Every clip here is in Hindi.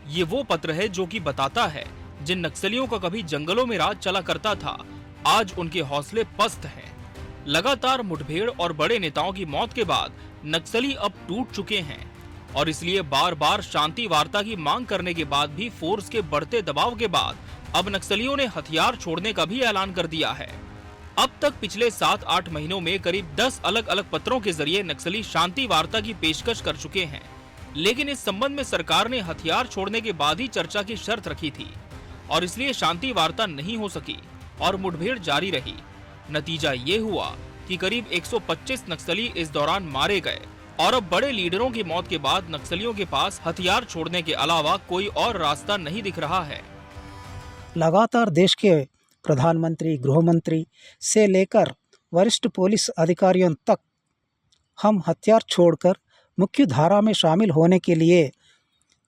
ये वो पत्र है जो कि बताता है जिन नक्सलियों का कभी जंगलों में राज चला करता था, आज उनके हौसले पस्त हैं। लगातार मुठभेड़ और बड़े नेताओं की मौत के बाद नक्सली अब टूट चुके हैं और इसलिए बार बार शांति वार्ता की मांग करने के बाद भी फोर्स के बढ़ते दबाव के बाद अब नक्सलियों ने हथियार छोड़ने का भी ऐलान कर दिया है। अब तक पिछले 7-8 महीनों में करीब 10 अलग अलग पत्रों के जरिए नक्सली शांति वार्ता की पेशकश कर चुके हैं, लेकिन इस संबंध में सरकार ने हथियार छोड़ने के बाद ही चर्चा की शर्त रखी थी और इसलिए शांति वार्ता नहीं हो सकी और मुठभेड़ जारी रही। नतीजा ये हुआ कि करीब 125 नक्सली इस दौरान मारे गए और अब बड़े लीडरों की मौत के बाद नक्सलियों के पास हथियार छोड़ने के अलावा कोई और रास्ता नहीं दिख रहा है। लगातार देश के प्रधानमंत्री, गृह मंत्री से लेकर वरिष्ठ पुलिस अधिकारियों तक हम हथियार छोड़कर मुख्य धारा में शामिल होने के लिए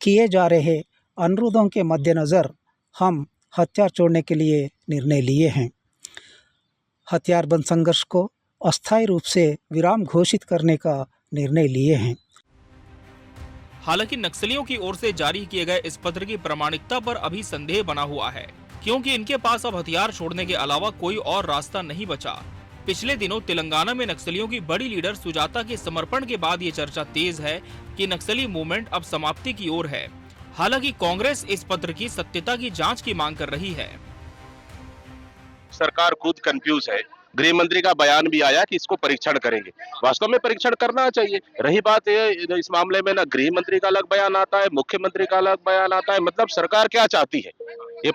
किए जा रहे अनुरोधों के मद्देनज़र हम हथियार छोड़ने के लिए निर्णय लिए हैं। हथियारबंद संघर्ष को अस्थायी रूप से विराम घोषित करने का निर्णय लिए हैं। हालांकि नक्सलियों की ओर से जारी किए गए इस पत्र की प्रामाणिकता पर अभी संदेह बना हुआ है, क्योंकि इनके पास अब हथियार छोड़ने के अलावा कोई और रास्ता नहीं बचा। पिछले दिनों तेलंगाना में नक्सलियों की बड़ी लीडर सुजाता के समर्पण के बाद ये चर्चा तेज है कि नक्सली मूवमेंट अब समाप्ति की ओर है। हालांकि कांग्रेस इस पत्र की सत्यता की जांच की मांग कर रही है। सरकार खुद कंफ्यूज है। गृह मंत्री का बयान भी आया कि इसको परीक्षण करेंगे। वास्तव में परीक्षण करना चाहिए। रही बात ये, इस मामले में ना गृह मंत्री का अलग बयान आता है, मुख्यमंत्री का अलग बयान आता है। मतलब सरकार क्या चाहती है? ये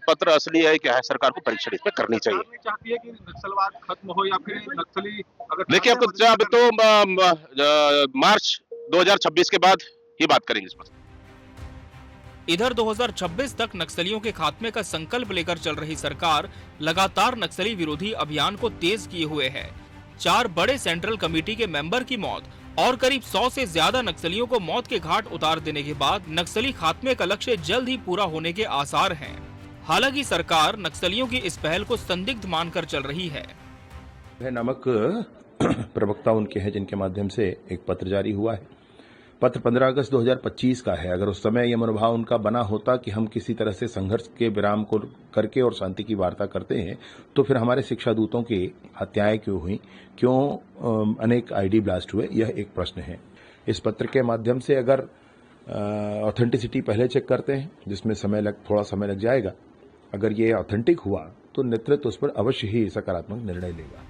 पत्र असली है क्या है? सरकार को परीक्षण इसमें करनी चाहिए। चाहती है कि नक्सलवाद खत्म हो या फिर नक्सली अगर देखिए अब तो मार्च 2026 के बाद ये बात करेंगे इस पर। इधर 2026 तक नक्सलियों के खात्मे का संकल्प लेकर चल रही सरकार लगातार नक्सली विरोधी अभियान को तेज किए हुए है। 4 बड़े सेंट्रल कमेटी के मेंबर की मौत और करीब 100 से ज्यादा नक्सलियों को मौत के घाट उतार देने के बाद नक्सली खात्मे का लक्ष्य जल्द ही पूरा होने के आसार हैं। हालांकि सरकार नक्सलियों की इस पहल को संदिग्ध मानकर चल रही है। नामक प्रवक्ता उनके हैं जिनके माध्यम से एक पत्र जारी हुआ है। पत्र 15 अगस्त 2025 का है। अगर उस समय यह मनोभाव उनका बना होता कि हम किसी तरह से संघर्ष के विराम को करके और शांति की वार्ता करते हैं, तो फिर हमारे शिक्षा दूतों की हत्याएं क्यों हुई, क्यों अनेक आईडी ब्लास्ट हुए, यह एक प्रश्न है। इस पत्र के माध्यम से अगर ऑथेंटिसिटी पहले चेक करते हैं, जिसमें थोड़ा समय लग जाएगा, अगर ये ऑथेंटिक हुआ तो नेतृत्व उस पर अवश्य ही सकारात्मक निर्णय लेगा।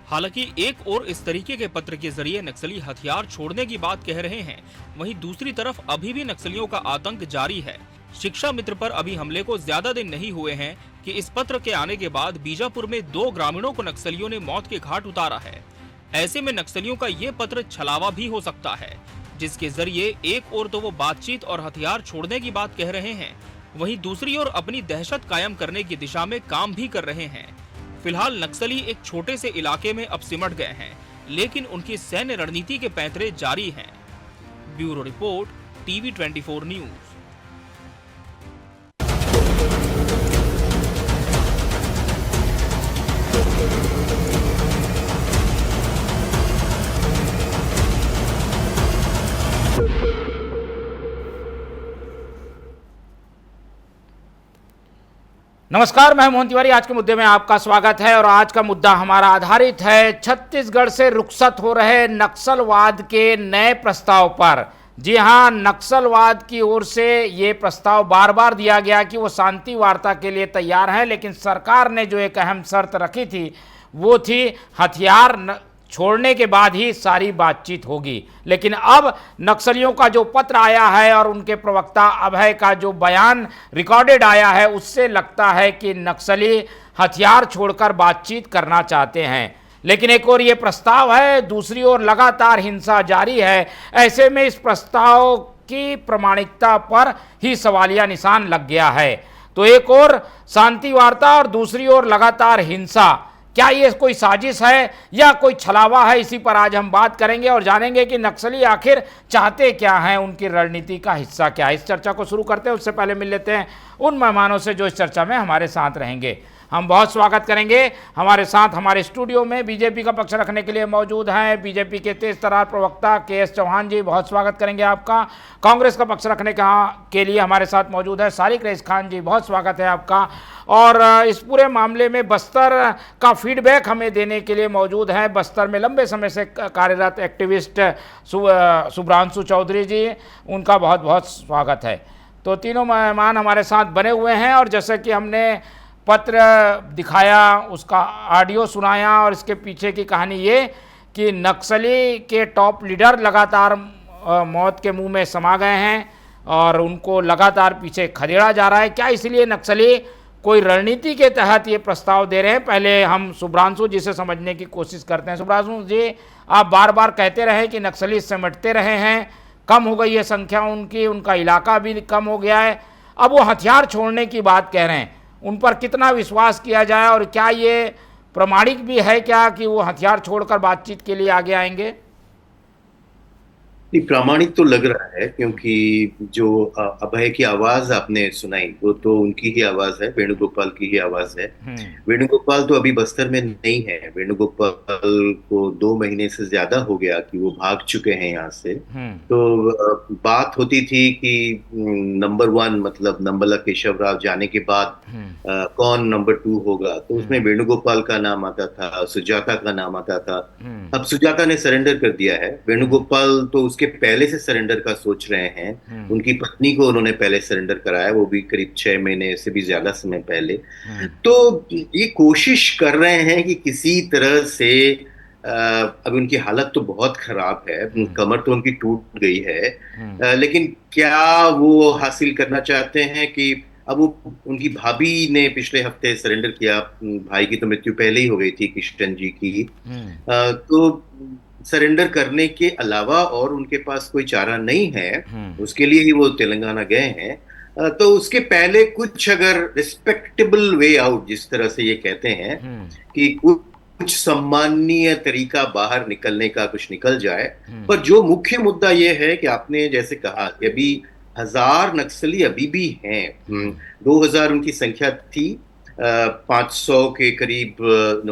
हालांकि एक और इस तरीके के पत्र के जरिए नक्सली हथियार छोड़ने की बात कह रहे हैं, वहीं दूसरी तरफ अभी भी नक्सलियों का आतंक जारी है। शिक्षा मित्र पर अभी हमले को ज्यादा दिन नहीं हुए हैं कि इस पत्र के आने के बाद बीजापुर में 2 ग्रामीणों को नक्सलियों ने मौत के घाट उतारा है। ऐसे में नक्सलियों का ये पत्र छलावा भी हो सकता है, जिसके जरिए एक और तो वो बातचीत और हथियार छोड़ने की बात कह रहे हैं, वहीं दूसरी ओर अपनी दहशत कायम करने की दिशा में काम भी कर रहे हैं। फिलहाल नक्सली एक छोटे से इलाके में अब सिमट गए हैं, लेकिन उनकी सैन्य रणनीति के पैंतरे जारी हैं। Bureau report, TV 24 news. नमस्कार, मैं मोहन तिवारी। आज के मुद्दे में आपका स्वागत है और आज का मुद्दा हमारा आधारित है छत्तीसगढ़ से रुखसत हो रहे नक्सलवाद के नए प्रस्ताव पर। जी हां, नक्सलवाद की ओर से ये प्रस्ताव बार बार दिया गया कि वो शांति वार्ता के लिए तैयार है, लेकिन सरकार ने जो एक अहम शर्त रखी थी वो थी हथियार छोड़ने के बाद ही सारी बातचीत होगी। लेकिन अब नक्सलियों का जो पत्र आया है और उनके प्रवक्ता अभय का जो बयान रिकॉर्डेड आया है, उससे लगता है कि नक्सली हथियार छोड़कर बातचीत करना चाहते हैं। लेकिन एक और ये प्रस्ताव है, दूसरी ओर लगातार हिंसा जारी है। ऐसे में इस प्रस्ताव की प्रामाणिकता पर ही सवालिया निशान लग गया है। तो एक और शांति वार्ता और दूसरी ओर लगातार हिंसा, क्या ये कोई साजिश है या कोई छलावा है? इसी पर आज हम बात करेंगे और जानेंगे कि नक्सली आखिर चाहते क्या हैं, उनकी रणनीति का हिस्सा क्या है। इस चर्चा को शुरू करते हैं उससे पहले मिल लेते हैं उन मेहमानों से जो इस चर्चा में हमारे साथ रहेंगे। हम बहुत स्वागत करेंगे। हमारे साथ हमारे स्टूडियो में बीजेपी का पक्ष रखने के लिए मौजूद हैं बीजेपी के तेज तर्रार प्रवक्ता KS चौहान जी, बहुत स्वागत करेंगे आपका। कांग्रेस का पक्ष रखने के लिए हमारे साथ मौजूद है सारिक रईस खान जी, बहुत स्वागत है आपका। और इस पूरे मामले में बस्तर का फीडबैक हमें देने के लिए मौजूद हैं बस्तर में लंबे समय से कार्यरत एक्टिविस्ट शुभ्रांशु चौधरी जी, उनका बहुत बहुत स्वागत है। तो तीनों मेहमान हमारे साथ बने हुए हैं और जैसे कि हमने पत्र दिखाया, उसका ऑडियो सुनाया और इसके पीछे की कहानी ये कि नक्सली के टॉप लीडर लगातार मौत के मुंह में समा गए हैं और उनको लगातार पीछे खदेड़ा जा रहा है। क्या इसलिए नक्सली कोई रणनीति के तहत ये प्रस्ताव दे रहे हैं? पहले हम शुभ्रांशु जी से समझने की कोशिश करते हैं। शुभ्रांशु जी, आप बार बार कहते रहे कि नक्सली सिमटते रहे हैं, कम हो गई है संख्या उनकी, उनका इलाका भी कम हो गया है, अब वो हथियार छोड़ने की बात कह रहे हैं। उन पर कितना विश्वास किया जाए और क्या ये प्रमाणिक भी है क्या कि वो हथियार छोड़कर बातचीत के लिए आगे आएंगे? प्रामाणिक तो लग रहा है, क्योंकि जो अभय की आवाज आपने सुनाई वो तो उनकी ही आवाज है, वेणुगोपाल की ही आवाज है। वेणुगोपाल तो अभी बस्तर में नहीं है। वेणुगोपाल को 2 महीने से ज्यादा हो गया कि वो भाग चुके हैं यहाँ से। तो बात होती थी कि नंबर 1 मतलब नंबला केशव राव जाने के बाद कौन नंबर 2 होगा, तो उसमें वेणुगोपाल का नाम आता था, सुजाता का नाम आता था। अब सुजाता ने सरेंडर कर दिया है, वेणुगोपाल तो उसके पहले से सरेंडर का सोच रहे हैं। उनकी पत्नी को उन्होंने पहले सरेंडर कराया, वो भी करीब 6 महीने से भी ज्यादा समय पहले। तो ये कोशिश कर रहे हैं कि किसी तरह से अब उनकी हालत तो बहुत खराब है, कमर तो उनकी टूट गई है, लेकिन क्या वो हासिल करना चाहते हैं कि अब वो उनकी भाभी ने पिछले हफ्ते सरेंडर किया, भाई की तो मृत्यु पहले ही हो गई थी किशन जी की। तो सरेंडर करने के अलावा और उनके पास कोई चारा नहीं है, उसके लिए ही वो तेलंगाना गए हैं। तो उसके पहले कुछ अगर रिस्पेक्टेबल वे आउट, जिस तरह से ये कहते हैं कि कुछ सम्माननीय तरीका बाहर निकलने का कुछ निकल जाए। पर जो मुख्य मुद्दा ये है कि आपने जैसे कहा कि अभी 1000 नक्सली अभी भी हैं। 2000 उनकी संख्या थी, 500 के करीब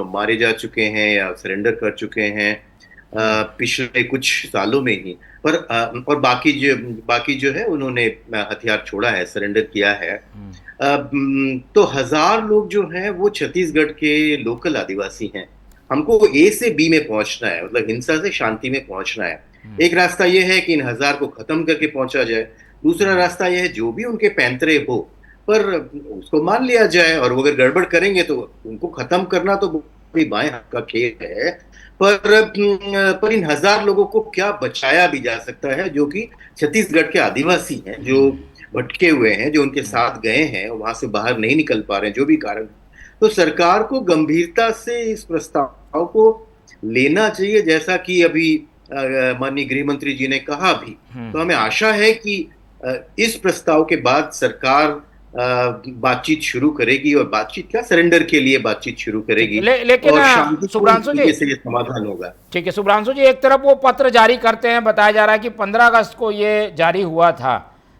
मारे जा चुके हैं या सरेंडर कर चुके हैं पिछले कुछ सालों में ही। पर और बाकी जो है उन्होंने हथियार छोड़ा है, सरेंडर किया है। तो 1000 लोग जो हैं वो छत्तीसगढ़ के लोकल आदिवासी हैं। हमको A से B में पहुंचना है, मतलब हिंसा से शांति में पहुंचना है। एक रास्ता यह है कि इन 1000 को खत्म करके पहुंचा जाए, दूसरा रास्ता यह है जो भी उनके पैंतरे हो पर उसको मान लिया जाए, और वो अगर गड़बड़ करेंगे तो उनको खत्म करना तो बाएं हाथ का खेल है। पर इन 1000 लोगों को क्या बचाया भी जा सकता है, जो कि छत्तीसगढ़ के आदिवासी हैं, जो भटके हुए हैं, जो उनके साथ गए हैं, वहां से बाहर नहीं निकल पा रहे हैं, जो भी कारण। तो सरकार को गंभीरता से इस प्रस्ताव को लेना चाहिए, जैसा कि अभी माननीय गृह मंत्री जी ने कहा भी। तो हमें आशा है कि इस प्रस्ताव के बाद सरकार बातचीत शुरू करेगी, और बातचीत क्या, सरेंडर के लिए बातचीत शुरू करेगी। लेकिन शुभ्रांशु जी से ये समाधान होगा। ठीक है शुभ्रांशु जी, एक तरफ वो पत्र जारी करते हैं, बताया जा रहा है कि 15 अगस्त को ये जारी हुआ था,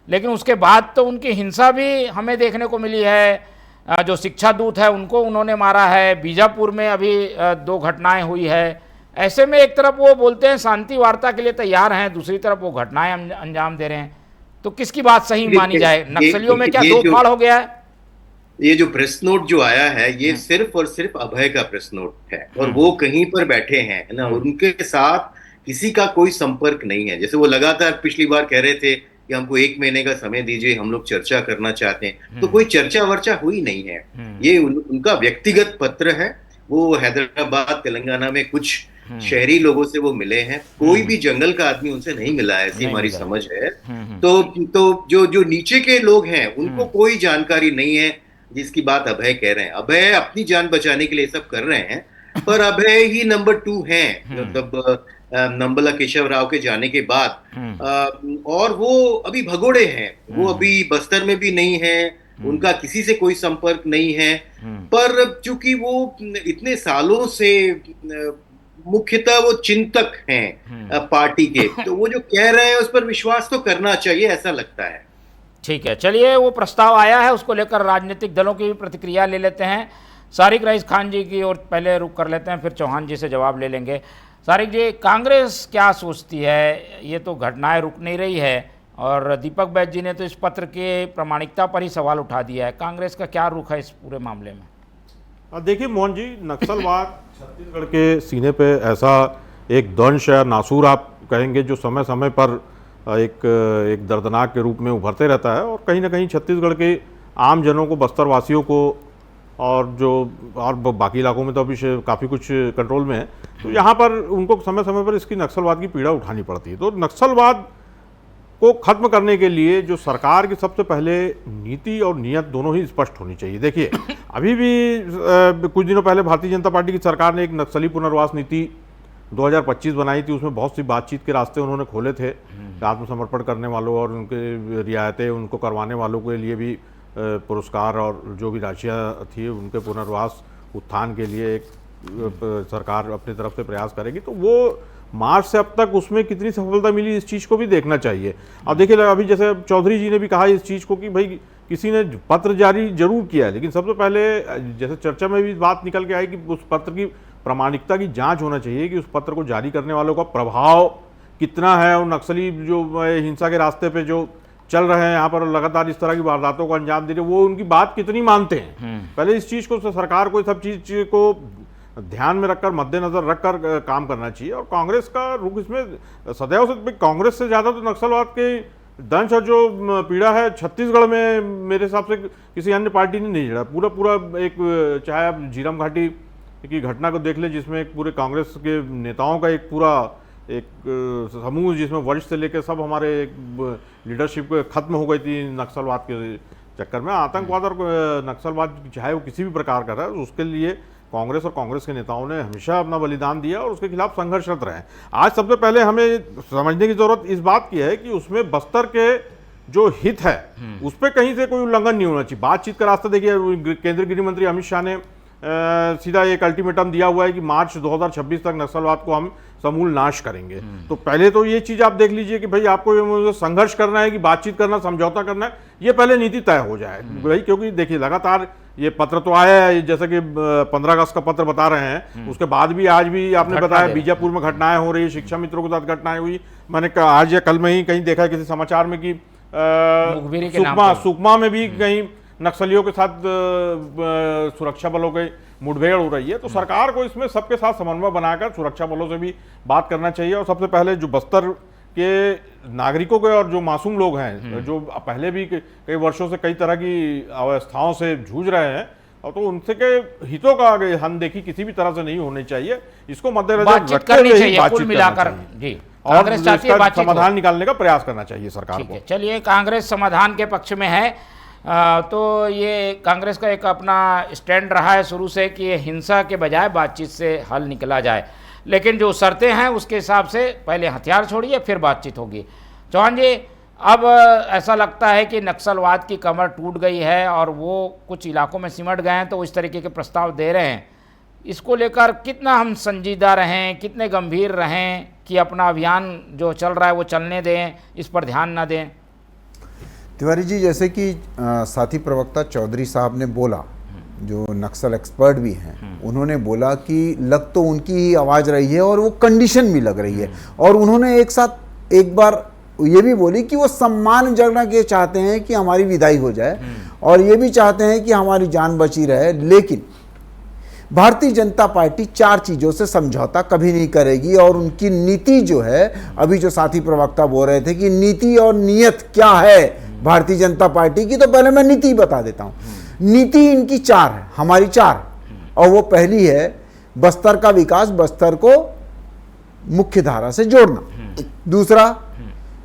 लेकिन उसके बाद तो उनकी हिंसा भी हमें देखने को मिली है। जो शिक्षा दूत है उनको उन्होंने मारा है, बीजापुर में अभी 2 घटनाएं हुई है। ऐसे में एक तरफ वो बोलते हैं शांति वार्ता के लिए तैयार हैं, दूसरी तरफ वो घटनाएं अंजाम दे रहे हैं। तो किसकी बात सही मानी जाए? नक्सलियों में क्या दो फाड़ हो गया है? ये जो प्रेस नोट जो आया है, ये सिर्फ और सिर्फ अभय का प्रेस नोट है, और वो कहीं पर बैठे हैं ना, उनके साथ किसी का कोई संपर्क नहीं है। जैसे वो लगातार पिछली बार कह रहे थे कि हमको 1 महीने का समय दीजिए, हम लोग चर्चा करना चाहते हैं, तो कोई चर्चा वर्चा हुई नहीं है। ये उनका व्यक्तिगत पत्र है। वो हैदराबाद तेलंगाना में कुछ शहरी लोगों से वो मिले हैं, कोई भी जंगल का आदमी उनसे नहीं मिला है, ऐसी हमारी समझ है। तो जो नीचे के लोग हैं उनको कोई जानकारी नहीं है जिसकी बात अभय कह रहे हैं। अभय अपनी जान बचाने के लिए सब कर रहे हैं, पर अभय ही नंबर 2 हैं, मतलब नंबला केशव राव के जाने के बाद। और वो अभी भगोड़े हैं, वो अभी बस्तर में भी नहीं है, उनका किसी से कोई संपर्क नहीं है। पर चूंकि वो इतने सालों से मुख्यतः वो चिंतक हैं पार्टी के, तो वो जो कह रहे हैं उस पर विश्वास तो करना चाहिए, ऐसा लगता है। ठीक है, चलिए वो प्रस्ताव आया है, उसको लेकर राजनीतिक दलों की भी प्रतिक्रिया ले लेते हैं। सारिक रईस खान जी की ओर पहले रुख कर लेते हैं, फिर चौहान जी से जवाब ले लेंगे। सारिक जी, कांग्रेस क्या सोचती है? ये तो घटनाएं रुक नहीं रही है और दीपक बैज जी ने तो इस पत्र के प्रामाणिकता पर ही सवाल उठा दिया है। कांग्रेस का क्या रुख है इस पूरे मामले में? देखिए मोहन जी, नक्सलवाद छत्तीसगढ़ के सीने पे ऐसा एक दंश या नासूर आप कहेंगे जो समय समय पर एक दर्दनाक के रूप में उभरते रहता है और कहीं ना कहीं छत्तीसगढ़ के आम जनों को, बस्तर वासियों को और बाकी इलाकों में तो अभी काफ़ी कुछ कंट्रोल में है, तो यहाँ पर उनको समय समय पर इसकी नक्सलवाद की पीड़ा उठानी पड़ती है। तो नक्सलवाद को खत्म करने के लिए जो सरकार की सबसे पहले नीति और नीयत दोनों ही स्पष्ट होनी चाहिए। देखिए, अभी भी कुछ दिनों पहले भारतीय जनता पार्टी की सरकार ने एक नक्सली पुनर्वास नीति 2025 बनाई थी। उसमें बहुत सी बातचीत के रास्ते उन्होंने खोले थे। आत्मसमर्पण करने वालों और उनके रियायतें उनको करवाने वालों के लिए भी पुरस्कार और जो भी राशियाँ थी उनके पुनर्वास उत्थान के लिए एक सरकार अपनी तरफ से प्रयास करेगी। तो वो मार्च से अब तक उसमें कितनी सफलता मिली, इस चीज़ को भी देखना चाहिए। अब देखिए, अभी जैसे चौधरी जी ने भी कहा इस चीज़ को कि भाई किसी ने पत्र जारी जरूर किया है, लेकिन सबसे पहले जैसे चर्चा में भी बात निकल के आई कि उस पत्र की प्रामाणिकता की जांच होना चाहिए कि उस पत्र को जारी करने वालों का प्रभाव कितना है और नक्सली जो हिंसा के रास्ते पे जो चल रहे हैं यहाँ पर लगातार इस तरह की वारदातों को अंजाम दे रहे, वो उनकी बात कितनी मानते हैं। पहले इस चीज़ को, सरकार को सब चीज़ को ध्यान में रखकर, मद्देनजर रखकर काम करना चाहिए। और कांग्रेस का रुख इसमें सदैव से, कांग्रेस से ज़्यादा तो नक्सलवाद के दंश और जो पीड़ा है छत्तीसगढ़ में मेरे हिसाब से किसी अन्य पार्टी ने नहीं झेड़ा। पूरा एक, चाहे आप झीरम घाटी की घटना को देख ले जिसमें एक पूरे कांग्रेस के नेताओं का एक पूरा एक समूह, जिसमें वरिष्ठ से लेकर सब हमारे लीडरशिप खत्म हो गई थी नक्सलवाद के चक्कर में। आतंकवाद और नक्सलवाद चाहे वो किसी भी प्रकार का है, उसके लिए कांग्रेस और कांग्रेस के नेताओं ने हमेशा अपना बलिदान दिया और उसके खिलाफ संघर्षरत रहे। आज सबसे पहले हमें समझने की जरूरत इस बात की है कि उसमें बस्तर के जो हित है उस पर कहीं से कोई उल्लंघन नहीं होना चाहिए। बातचीत का रास्ता देखिए, केंद्रीय गृह मंत्री अमित शाह ने सीधा एक अल्टीमेटम दिया हुआ है कि मार्च 2026 तक नक्सलवाद को हम समूल नाश करेंगे। तो पहले तो ये चीज आप देख लीजिए कि भाई आपको संघर्ष करना है कि बातचीत करना, समझौता करना है, ये पहले नीति तय हो जाए भाई। क्योंकि देखिए, लगातार ये पत्र तो आया है, जैसे कि 15 अगस्त का पत्र बता रहे हैं, उसके बाद भी आज भी आपने बताया बीजापुर में घटनाएं हो रही, शिक्षा मित्रों के साथ घटनाएं हुई। मैंने आज या कल में ही कहीं देखा किसी समाचार में कि सुकमा में भी कहीं नक्सलियों के साथ सुरक्षा बलों के मुठभेड़ हो रही है। तो सरकार को इसमें सबके साथ समन्वय बनाकर सुरक्षा बलों से भी बात करना चाहिए। और सबसे पहले जो बस्तर के नागरिकों के और जो मासूम लोग हैं, जो पहले भी कई वर्षों से कई तरह की अवस्थाओं से जूझ रहे हैं, और तो उनसे के हितों का अनदेखी किसी भी तरह से नहीं होनी चाहिए। इसको मद्देनजर रखते हुए ही बातचीत मिलाकर और इसका समाधान निकालने का प्रयास करना चाहिए सरकार को। चलिए, कांग्रेस समाधान के पक्ष में है। तो ये कांग्रेस का एक अपना स्टैंड रहा है शुरू से कि हिंसा के बजाय बातचीत से हल निकला जाए, लेकिन जो शर्तें हैं उसके हिसाब से पहले हथियार छोड़िए फिर बातचीत होगी। चौहान जी, अब ऐसा लगता है कि नक्सलवाद की कमर टूट गई है और वो कुछ इलाकों में सिमट गए हैं, तो इस तरीके के प्रस्ताव दे रहे हैं। इसको लेकर कितना हम संजीदा रहें, कितने गंभीर रहें कि अपना अभियान जो चल रहा है वो चलने दें, इस पर ध्यान ना दें? तिवारी जी, जैसे कि साथी प्रवक्ता चौधरी साहब ने बोला, जो नक्सल एक्सपर्ट भी हैं, उन्होंने बोला कि लग तो उनकी ही आवाज़ रही है और वो कंडीशन भी लग रही है। और उन्होंने एक बार ये भी बोली कि वो सम्मानजनक ये चाहते हैं कि हमारी विदाई हो जाए और ये भी चाहते हैं कि हमारी जान बची रहे, लेकिन भारतीय जनता पार्टी 4 चीज़ों से समझौता कभी नहीं करेगी। और उनकी नीति जो है, अभी जो साथी प्रवक्ता बोल रहे थे कि नीति और नीयत क्या है भारतीय जनता पार्टी की, तो पहले मैं नीति बता देता हूं। नीति इनकी 4 है, हमारी 4, और वो पहली है बस्तर का विकास, बस्तर को मुख्य धारा से जोड़ना। दूसरा,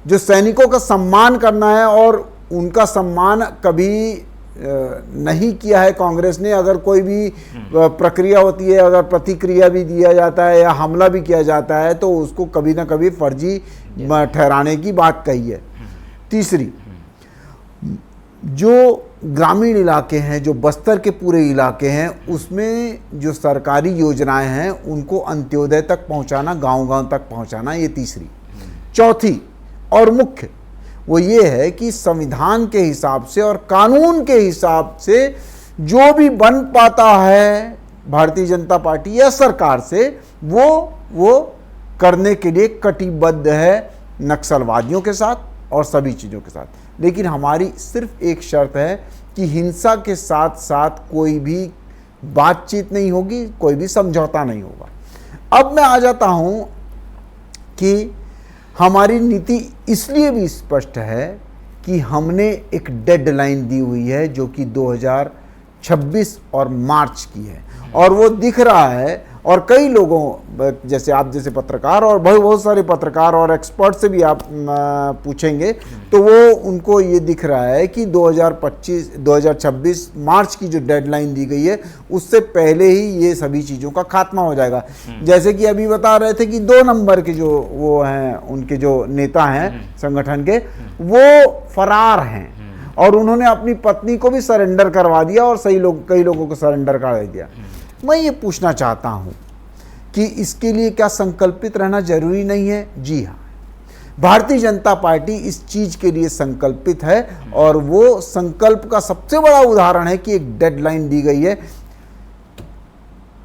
जो सैनिकों का सम्मान करना है, और उनका सम्मान कभी नहीं किया है कांग्रेस ने। अगर कोई भी प्रक्रिया होती है, अगर प्रतिक्रिया भी दिया जाता है या हमला भी किया जाता है, तो उसको कभी ना कभी फर्जी ठहराने की बात कही है। तीसरी, जो ग्रामीण इलाके हैं, जो बस्तर के पूरे इलाके हैं, उसमें जो सरकारी योजनाएं हैं उनको अंत्योदय तक पहुंचाना, गांव-गांव तक पहुंचाना, ये तीसरी। चौथी और मुख्य वो ये है कि संविधान के हिसाब से और कानून के हिसाब से जो भी बन पाता है भारतीय जनता पार्टी या सरकार से वो करने के लिए कटिबद्ध है नक्सलवादियों के साथ और सभी चीज़ों के साथ। लेकिन हमारी सिर्फ एक शर्त है कि हिंसा के साथ साथ कोई भी बातचीत नहीं होगी, कोई भी समझौता नहीं होगा। अब मैं आ जाता हूं कि हमारी नीति इसलिए भी स्पष्ट है कि हमने एक डेडलाइन दी हुई है जो कि 2026 और मार्च की है, और वो दिख रहा है। और कई लोगों जैसे आप जैसे पत्रकार और बहुत सारे पत्रकार और एक्सपर्ट से भी आप पूछेंगे तो वो उनको ये दिख रहा है कि 2026 मार्च की जो डेडलाइन दी गई है उससे पहले ही ये सभी चीज़ों का खात्मा हो जाएगा। जैसे कि अभी बता रहे थे कि 2 नंबर के जो वो हैं, उनके जो नेता हैं संगठन के, वो फरार हैं और उन्होंने अपनी पत्नी को भी सरेंडर करवा दिया और कई लोगों को सरेंडर करा दिया। मैं ये पूछना चाहता हूं कि इसके लिए क्या संकल्पित रहना जरूरी नहीं है? जी हाँ, भारतीय जनता पार्टी इस चीज के लिए संकल्पित है और वो संकल्प का सबसे बड़ा उदाहरण है कि एक डेडलाइन दी गई है।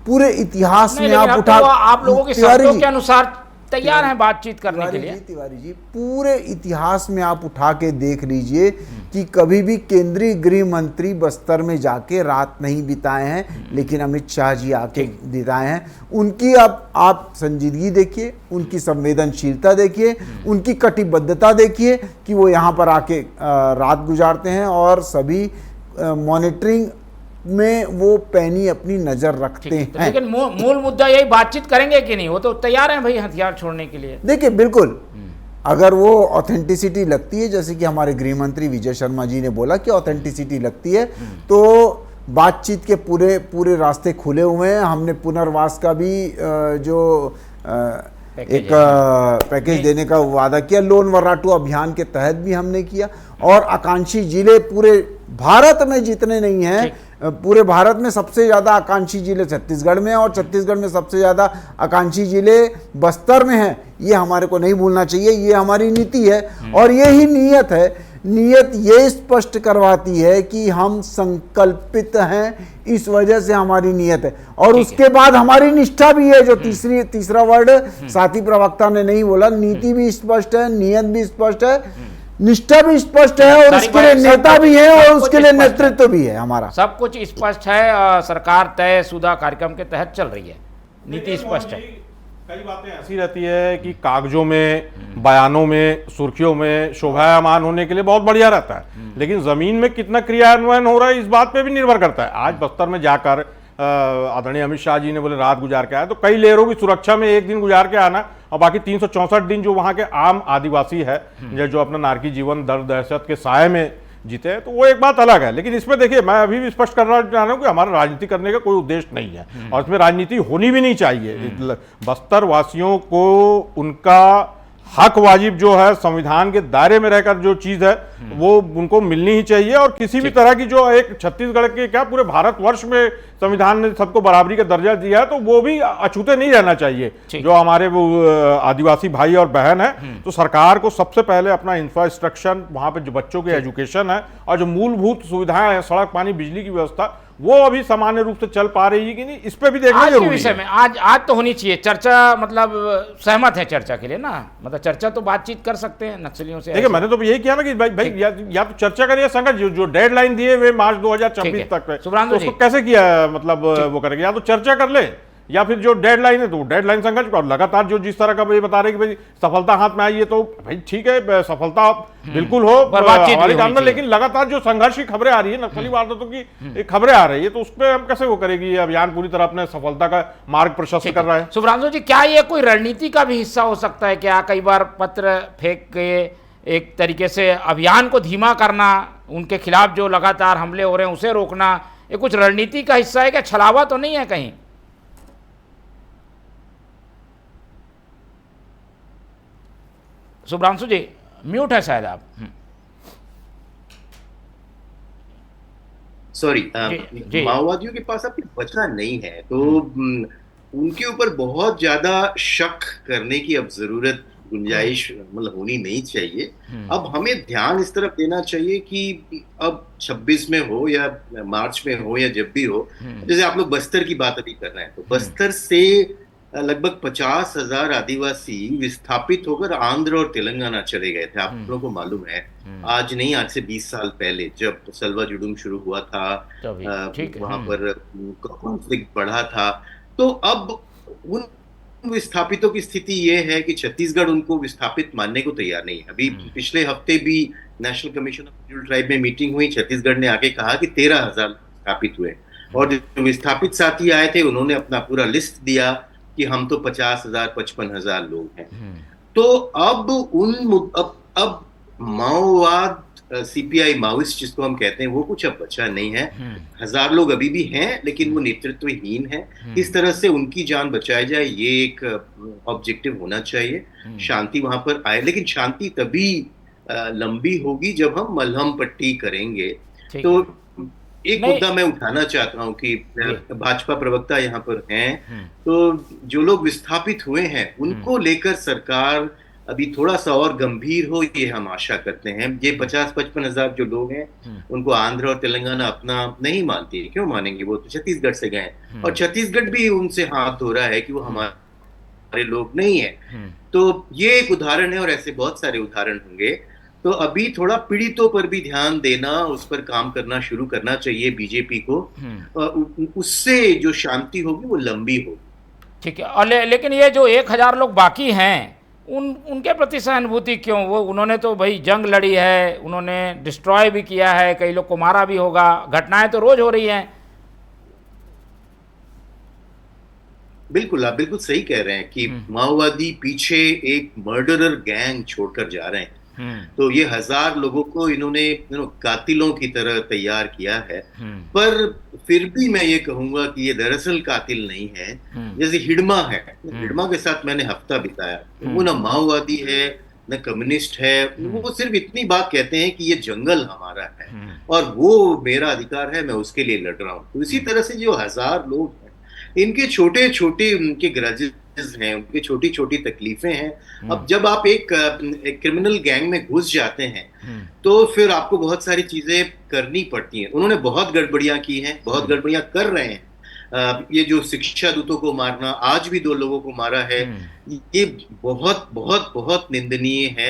पूरे इतिहास में आप लोगों की शर्तों के अनुसार तैयार हैं बातचीत करने के लिए। तिवारी जी, पूरे इतिहास में आप उठा के देख लीजिए कि कभी भी केंद्रीय गृह मंत्री बस्तर में जाके रात नहीं बिताए हैं, लेकिन अमित शाह जी आके बिताए हैं। उनकी आप संजीदगी देखिए, उनकी संवेदनशीलता देखिए, उनकी कटिबद्धता देखिए कि वो यहाँ पर आके रात गुजारते हैं और सभी मॉनिटरिंग में वो पैनी अपनी नजर रखते हैं। लेकिन मूल मुद्दा यही, बातचीत करेंगे कि नहीं? वो तो तैयार हैं भाई हथियार छोड़ने के लिए। देखिए, बिल्कुल अगर वो ऑथेंटिसिटी लगती है, जैसे कि हमारे गृह मंत्री विजय शर्मा जी ने बोला कि ऑथेंटिसिटी लगती है, तो बातचीत के पूरे रास्ते खुले हुए हैं। हमने पुनर्वास का भी जो एक पैकेज देने का वादा किया, लोन वर्राटू अभियान के तहत भी हमने किया। और आकांक्षी जिले पूरे भारत में जितने नहीं हैं, पूरे भारत में सबसे ज़्यादा आकांक्षी जिले छत्तीसगढ़ में, और छत्तीसगढ़ में सबसे ज़्यादा आकांक्षी जिले बस्तर में हैं। ये हमारे को नहीं भूलना चाहिए, ये हमारी नीति है और ये ही नीयत है। नीयत ये स्पष्ट करवाती है कि हम संकल्पित हैं, इस वजह से हमारी नीयत है। और उसके बाद हमारी निष्ठा भी है, जो तीसरा वर्ड साथी प्रवक्ता ने नहीं बोला। नीति भी स्पष्ट है, नीयत भी स्पष्ट है, निष्ठा भी स्पष्ट है, और उसके लिए नेता भी है और उसके लिए नेतृत्व भी है। हमारा सब कुछ स्पष्ट है। सरकार तयशुदा कार्यक्रम के तहत चल रही है, नीति स्पष्ट है। कई बातें ऐसी रहती है कि कागजों में, बयानों में, सुर्खियों में शोभायमान होने के लिए बहुत बढ़िया रहता है, लेकिन जमीन में कितना क्रियान्वयन हो रहा है इस बात पे भी निर्भर करता है। आज बस्तर में जाकर आदरणीय अमित शाह जी ने बोले रात गुजार के आए, तो कई लेयरों की सुरक्षा में एक दिन गुजार के आना और बाकी 364 दिन जो वहां के आम आदिवासी है जो अपना नारकी जीवन दर्द दहशत के साये में जीते हैं, तो वो एक बात अलग है। लेकिन इसमें देखिए, मैं अभी भी स्पष्ट करना चाह रहा हूं कि हमारा राजनीति करने का कोई उद्देश्य नहीं है और इसमें राजनीति होनी भी नहीं चाहिए। बस्तर वासियों को उनका हक वाजिब जो है संविधान के दायरे में रहकर जो चीज है वो उनको मिलनी ही चाहिए। और किसी भी तरह की जो एक छत्तीसगढ़ के क्या पूरे भारतवर्ष में संविधान ने सबको बराबरी का दर्जा दिया है, तो वो भी अछूते नहीं रहना चाहिए जो हमारे वो आदिवासी भाई और बहन है। तो सरकार को सबसे पहले अपना इंफ्रास्ट्रक्चर, वहां पे जो बच्चों के एजुकेशन है और जो मूलभूत सुविधाएं हैं, सड़क, पानी, बिजली की व्यवस्था, वो अभी सामान्य रूप से चल पा रही है कि नहीं, इस पे भी देखना जरूरी है। विषय में आज तो होनी चाहिए चर्चा, मतलब सहमत है चर्चा के लिए ना, मतलब चर्चा तो बातचीत कर सकते हैं नक्सलियों से। देखिए, मैंने तो यही किया ना कि भाई या तो चर्चा करिए, संघर्ष जो डेडलाइन दिए हुए मार्च 2026 तक है, तो उसको कैसे किया, मतलब वो करेंगे, या तो चर्चा कर ले या फिर जो डेडलाइन है तो डेडलाइन संघर्ष। और लगातार जो जिस तरह का ये बता रहे कि भाई सफलता हाथ में आई है, तो भाई ठीक है, सफलता बिल्कुल हो हमारे काम में, लेकिन लगातार जो संघर्ष की खबरें आ रही है, नक्सली वारदातों की खबरें आ रही है, तो उस पर हम कैसे वो करेगी? ये अभियान पूरी तरह अपने सफलता का मार्ग प्रशस्त कर रहा है। शुभ्रांशु जी, क्या ये कोई रणनीति का भी हिस्सा हो सकता है? क्या कई बार पत्र फेंक के एक तरीके से अभियान को धीमा करना, उनके खिलाफ जो लगातार हमले हो रहे हैं उसे रोकना, ये कुछ रणनीति का हिस्सा है? क्या छलावा तो नहीं है कहीं? शुभ्रांशु जी म्यूट है शायद आप। सॉरी, माओवादियों के पास अपनी वजह नहीं है, तो उनके ऊपर बहुत ज्यादा शक करने की अब जरूरत, गुंजाइश मतलब होनी नहीं चाहिए। अब हमें ध्यान इस तरफ देना चाहिए कि अब 26 में हो या मार्च में हो या जब भी हो, जैसे आप लोग बस्तर की बात अभी कर रहे हैं, तो बस्तर से लगभग 50,000 आदिवासी विस्थापित होकर आंध्र और तेलंगाना चले गए थे। आप लोगों को मालूम है, आज नहीं, आज से 20 साल पहले जब सलवा जुडूम शुरू हुआ था, वहां पर कॉन्फ्लिक्ट बढ़ा था। तो अब उन विस्थापितों की स्थिति ये है कि छत्तीसगढ़ उनको विस्थापित मानने को तैयार नहीं है। अभी पिछले हफ्ते भी national commission of scheduled tribe में मीटिंग हुई, छत्तीसगढ़ ने आके कहा कि 13,000 विस्थापित हुए, और जो विस्थापित साथी आए थे उन्होंने अपना पूरा लिस्ट दिया कि हम तो 50,000 55,000 लोग हैं। तो अब माओवाद, सीपीआई माओइस्ट जिसको हम कहते हैं, वो कुछ अब बचा नहीं है। 1,000 लोग अभी भी हैं, लेकिन वो नेतृत्वहीन है। इस तरह से उनकी जान बचाई जाए, ये एक ऑब्जेक्टिव होना चाहिए। शांति वहां पर आए, लेकिन शांति तभी लंबी होगी जब हम मलहम पट्टी करेंगे। तो एक मुद्दा मैं उठाना चाहता हूं कि भाजपा प्रवक्ता यहाँ पर हैं, तो जो लोग विस्थापित हुए हैं उनको लेकर सरकार अभी थोड़ा सा और गंभीर हो, ये हम आशा करते हैं। ये 50-55 हजार जो लोग हैं, उनको आंध्र और तेलंगाना अपना नहीं मानती है। क्यों मानेंगे? वो तो छत्तीसगढ़ से गए, और छत्तीसगढ़ भी उनसे हाथ धो रहा है कि वो हमारे लोग नहीं है। तो ये एक उदाहरण है, और ऐसे बहुत सारे उदाहरण होंगे। तो अभी थोड़ा पीड़ितों पर भी ध्यान देना, उस पर काम करना शुरू करना चाहिए बीजेपी को। उससे जो शांति होगी वो लंबी होगी। ठीक है। और लेकिन ये जो 1,000 लोग बाकी हैं, उनके प्रति सहानुभूति क्यों? वो उन्होंने तो भाई जंग लड़ी है, उन्होंने डिस्ट्रॉय भी किया है, कई लोग को मारा भी होगा, घटनाएं तो रोज हो रही हैं। बिल्कुल, आप बिल्कुल सही कह रहे हैं कि माओवादी पीछे एक मर्डरर गैंग छोड़कर जा रहे हैं। तो ये 1,000 लोगों को इन्होंने कातिलों की तरह तैयार किया है। पर फिर भी मैं ये कहूंगा कि ये दरअसल कातिल नहीं है। जैसे हिडमा है, हिडमा के साथ मैंने हफ्ता बिताया। वो ना माओवादी है न कम्युनिस्ट है, वो सिर्फ इतनी बात कहते हैं कि ये जंगल हमारा है और वो मेरा अधिकार है, मैं उसके लिए लड़ रहा हूँ। तो इसी तरह से जो 1,000 लोग हैं, इनके छोटे छोटे उनके ग्रजेस हैं, उनकी छोटी छोटी तकलीफें हैं। अब जब आप एक क्रिमिनल गैंग में घुस जाते हैं तो फिर आपको बहुत सारी चीजें करनी पड़ती हैं। उन्होंने बहुत गड़बड़ियां की हैं, बहुत गड़बड़ियां कर रहे हैं। ये जो शिक्षा दूतों को मारना, आज भी 2 लोगों को मारा है, ये बहुत बहुत बहुत निंदनीय है।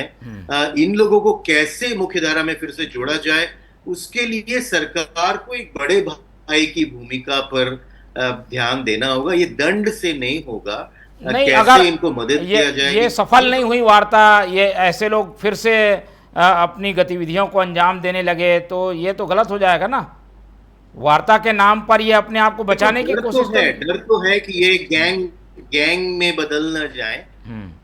इन लोगों को कैसे मुख्यधारा में फिर से जोड़ा जाए, उसके लिए सरकार को एक बड़े भाई की भूमिका पर ध्यान देना होगा। ये दंड से नहीं होगा, नहीं, कैसे अगर इनको मदद किया जाए। ये सफल नहीं हुई वार्ता, ये ऐसे लोग फिर से अपनी गतिविधियों को अंजाम देने लगे, तो ये तो गलत हो जाएगा ना। वार्ता के नाम पर ये अपने आप को बचाने की कोशिश है। डर तो है कि ये गैंग में बदल न जाए,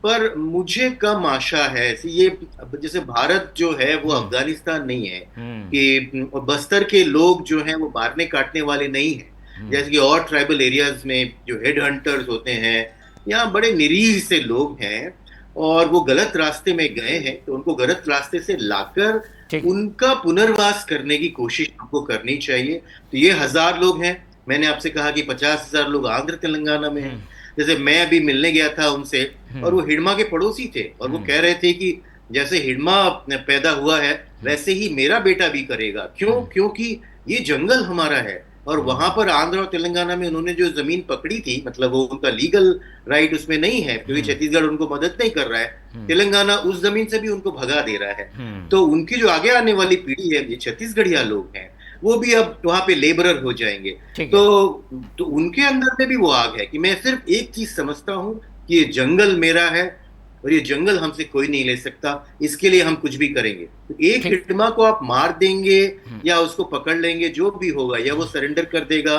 पर मुझे कम आशा है। ये जैसे भारत जो है वो अफगानिस्तान नहीं है कि बस्तर के लोग जो हैं वो मारने काटने वाले नहीं है। जैसे कि और ट्राइबल एरियाज में जो हेड हंटर्स होते हैं, यहाँ बड़े निरीह से लोग हैं और वो गलत रास्ते में गए हैं, तो उनको गलत रास्ते से लाकर उनका पुनर्वास करने की कोशिश हमको करनी चाहिए। तो ये 1,000 लोग हैं। मैंने आपसे कहा कि 50,000 लोग आंध्र तेलंगाना में हैं। जैसे मैं अभी मिलने गया था उनसे, और वो हिडमा के पड़ोसी थे, और वो कह रहे थे कि जैसे हिडमा पैदा हुआ है वैसे ही मेरा बेटा भी करेगा। क्यों? क्योंकि ये जंगल हमारा है, और वहां पर आंध्र और तेलंगाना में उन्होंने जो जमीन पकड़ी थी, मतलब वो उनका लीगल राइट उसमें नहीं है, क्योंकि छत्तीसगढ़ उनको मदद नहीं कर रहा है। तेलंगाना उस जमीन से भी उनको भगा दे रहा है। तो उनकी जो आगे आने वाली पीढ़ी है, ये छत्तीसगढ़िया लोग हैं, वो भी अब वहां पे लेबरर हो जाएंगे। तो उनके अंदर में भी वो आग है कि मैं सिर्फ एक चीज समझता हूँ कि ये जंगल मेरा है और ये जंगल हमसे कोई नहीं ले सकता, इसके लिए हम कुछ भी करेंगे। तो एक हिडमा को आप मार देंगे या उसको पकड़ लेंगे, जो भी होगा, या वो सरेंडर कर देगा।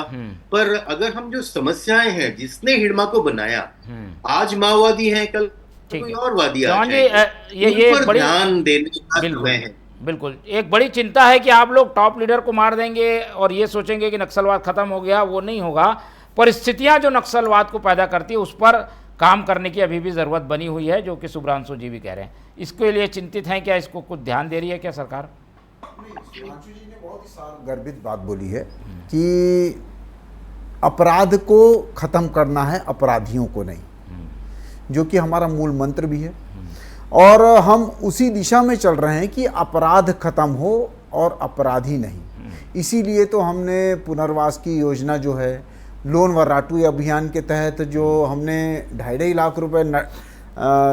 पर अगर हम जो समस्याएं हैं, जिसने हिडमा को बनाया, आज माओवादी हैं, कल कोई और वादी आ जाएंगे, ये बड़ी ध्यान देने का समय है। बिल्कुल, एक बड़ी चिंता है कि आप लोग टॉप लीडर को मार देंगे और ये सोचेंगे कि नक्सलवाद खत्म हो गया। वो नहीं होगा। परिस्थितियां जो नक्सलवाद को पैदा करती है, उस पर काम करने की अभी भी ज़रूरत बनी हुई है, जो कि सुब्रांशु जी भी कह रहे हैं। इसके लिए चिंतित हैं क्या? इसको कुछ ध्यान दे रही है क्या सरकार? सुब्रांशु जी ने बहुत ही सार्वगर्भित बात बोली है कि अपराध को ख़त्म करना है, अपराधियों को नहीं, जो कि हमारा मूल मंत्र भी है। और हम उसी दिशा में चल रहे हैं कि अपराध खत्म हो और अपराधी नहीं। इसीलिए तो हमने पुनर्वास की योजना जो है, लोन वर्राटू अभियान के तहत जो हमने 2.5 लाख रुपए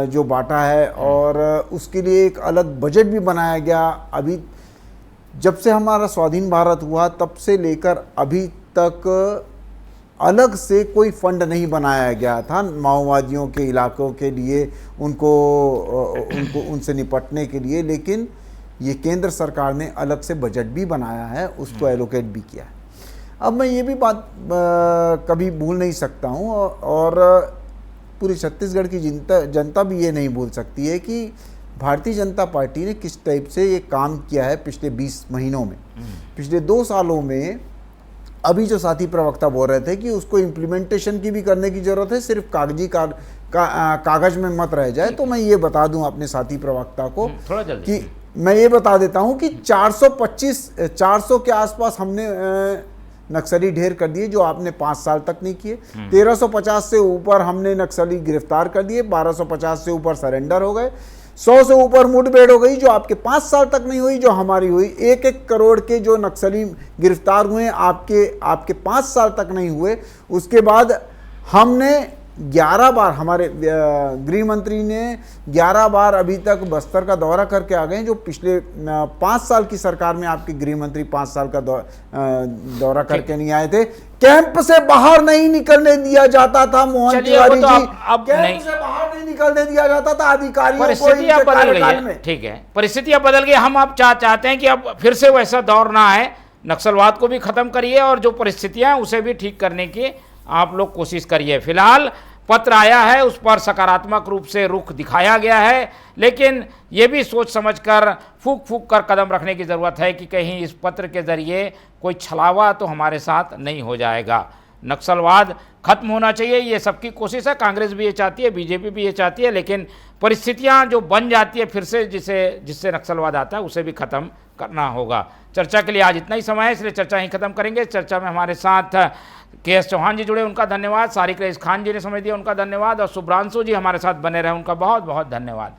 जो बांटा है, और उसके लिए एक अलग बजट भी बनाया गया। अभी जब से हमारा स्वाधीन भारत हुआ तब से लेकर अभी तक अलग से कोई फंड नहीं बनाया गया था माओवादियों के इलाकों के लिए, उनसे निपटने के लिए, लेकिन ये केंद्र सरकार ने अलग से बजट भी बनाया है, उसको एलोकेट भी किया है। अब मैं ये भी बात कभी भूल नहीं सकता हूँ, और पूरी छत्तीसगढ़ की जनता भी ये नहीं भूल सकती है कि भारतीय जनता पार्टी ने किस टाइप से ये काम किया है पिछले 20 महीनों में। पिछले 2 सालों में अभी जो साथी प्रवक्ता बोल रहे थे कि उसको इम्प्लीमेंटेशन की भी करने की ज़रूरत है, सिर्फ कागजी कागज में मत रह जाए, तो मैं ये बता दूं अपने साथी प्रवक्ता को थोड़ा जल्दी कि मैं ये बता देता हूं कि 400 के आसपास हमने नक्सली ढेर कर दिए, जो आपने 5 साल तक नहीं किए। 1350 से ऊपर हमने नक्सली गिरफ्तार कर दिए, 1250 से ऊपर सरेंडर हो गए, 100 से ऊपर मुठभेड़ हो गई जो आपके 5 साल तक नहीं हुई, जो हमारी हुई। 1-1 करोड़ के जो नक्सली गिरफ्तार हुए आपके 5 साल तक नहीं हुए। उसके बाद हमने 11 बार, हमारे गृह मंत्री ने 11 बार अभी तक बस्तर का दौरा करके आ गए, जो पिछले 5 साल की सरकार में आपके गृह मंत्री 5 साल का दौरा करके नहीं आए थे। कैंप से बाहर नहीं निकलने दिया जाता था मोहन तिवारी जी, कैंप से बाहर नहीं निकलने दिया जाता था अधिकारियों को। परिस्थितियां बदल गई है, ठीक है, परिस्थितियां बदल गई। हम आप चाहते हैं कि अब फिर से वैसा दौर ना आए, नक्सलवाद को भी खत्म करिए और जो परिस्थितियां उसे भी ठीक करने की आप लोग कोशिश करिए। फिलहाल पत्र आया है, उस पर सकारात्मक रूप से रुख दिखाया गया है, लेकिन ये भी सोच समझकर फूक फूक कर कदम रखने की ज़रूरत है कि कहीं इस पत्र के ज़रिए कोई छलावा तो हमारे साथ नहीं हो जाएगा। नक्सलवाद खत्म होना चाहिए, ये सबकी कोशिश है, कांग्रेस भी ये चाहती है, बीजेपी भी ये चाहती है, लेकिन परिस्थितियां जो बन जाती है फिर से जिससे नक्सलवाद आता है उसे भी खत्म करना होगा। चर्चा के लिए आज इतना ही समय है, इसलिए चर्चा ही खत्म करेंगे। चर्चा में हमारे साथ KS चौहान जी जुड़े, उनका धन्यवाद। सारिक रईस खान जी ने समय दिया, उनका धन्यवाद। और शुभ्रांशु जी हमारे साथ बने रहे, उनका बहुत बहुत धन्यवाद।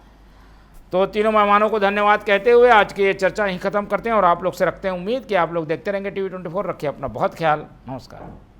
तो तीनों मेहमानों को धन्यवाद कहते हुए आज की ये चर्चा यहीं खत्म करते हैं और आप लोग से रखते हैं उम्मीद कि आप लोग देखते रहेंगे TV 24। रखिए अपना बहुत ख्याल। नमस्कार।